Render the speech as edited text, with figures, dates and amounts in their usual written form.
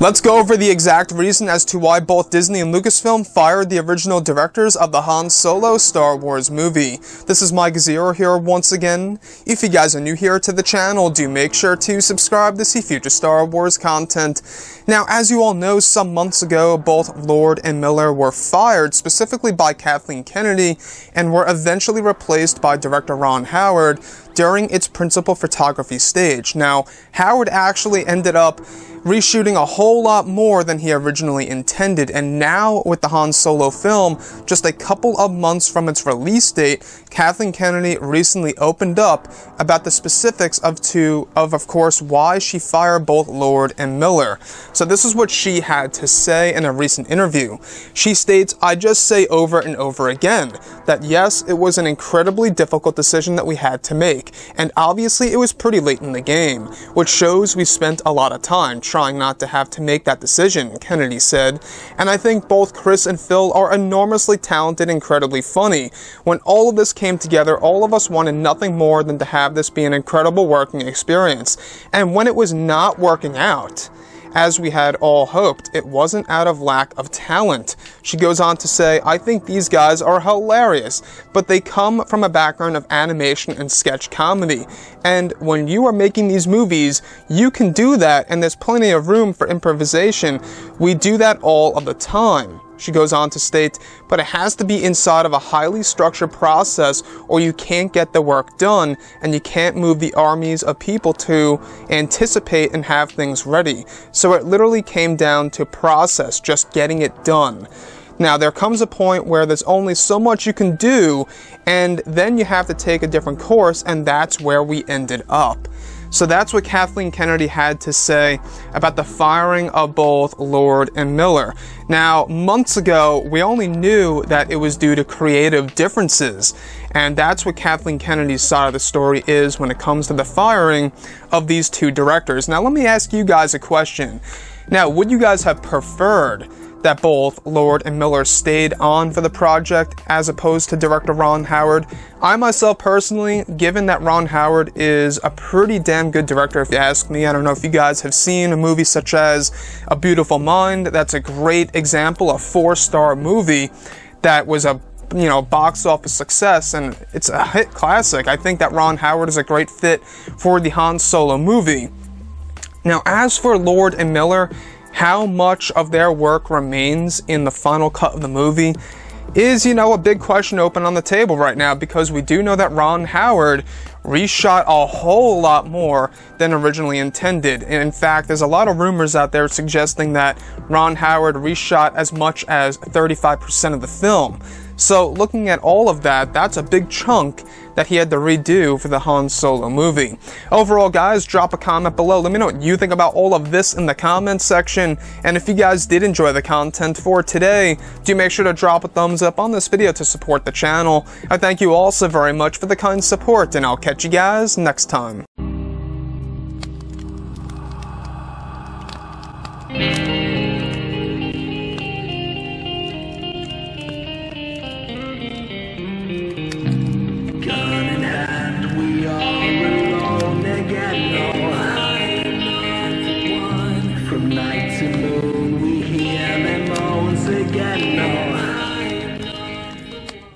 Let's go over the exact reason as to why both Disney and Lucasfilm fired the original directors of the Han Solo Star Wars movie. This is Mike Zero here once again. If you guys are new here to the channel, do make sure to subscribe to see future Star Wars content. Now, as you all know, some months ago, both Lord and Miller were fired, specifically by Kathleen Kennedy, and were eventually replaced by director Ron Howard during its principal photography stage. Now, Howard actually ended up reshooting a whole lot more than he originally intended, and now with the Han Solo film, just a couple of months from its release date, Kathleen Kennedy recently opened up about the specifics of course, why she fired both Lord and Miller. So this is what she had to say in a recent interview. She states, "I just say over and over again that yes, it was an incredibly difficult decision that we had to make, and obviously it was pretty late in the game, which shows we spent a lot of time trying not to have to make that decision," Kennedy said. "And I think both Chris and Phil are enormously talented, incredibly funny. When all of this came together, all of us wanted nothing more than to have this be an incredible working experience. And when it was not working out, as we had all hoped, it wasn't out of lack of talent." She goes on to say, "I think these guys are hilarious, but they come from a background of animation and sketch comedy. And when you are making these movies, you can do that, and there's plenty of room for improvisation. We do that all of the time." She goes on to state, "But it has to be inside of a highly structured process, or you can't get the work done, and you can't move the armies of people to anticipate and have things ready. So it literally came down to process, just getting it done. Now, there comes a point where there's only so much you can do, and then you have to take a different course, and that's where we ended up." So that's what Kathleen Kennedy had to say about the firing of both Lord and Miller. Now, months ago, we only knew that it was due to creative differences, and that's what Kathleen Kennedy's side of the story is when it comes to the firing of these two directors. Now, let me ask you guys a question. Now, would you guys have preferred that both Lord and Miller stayed on for the project as opposed to director Ron Howard? I myself personally, given that Ron Howard is a pretty damn good director if you ask me, I don't know if you guys have seen a movie such as A Beautiful Mind. That's a great example, a 4-star movie that was a box office success, and it's a hit classic. I think that Ron Howard is a great fit for the Han Solo movie. Now, as for Lord and Miller, how much of their work remains in the final cut of the movie is, a big question open on the table right now, because we do know that Ron Howard reshot a whole lot more than originally intended. And in fact, there's a lot of rumors out there suggesting that Ron Howard reshot as much as 35% of the film. So looking at all of that, that's a big chunk that he had to redo for the Han Solo movie. Overall, guys, drop a comment below. Let me know what you think about all of this in the comments section. And if you guys did enjoy the content for today, do make sure to drop a thumbs up on this video to support the channel. I thank you all so very much for the kind support, and I'll catch you guys next time.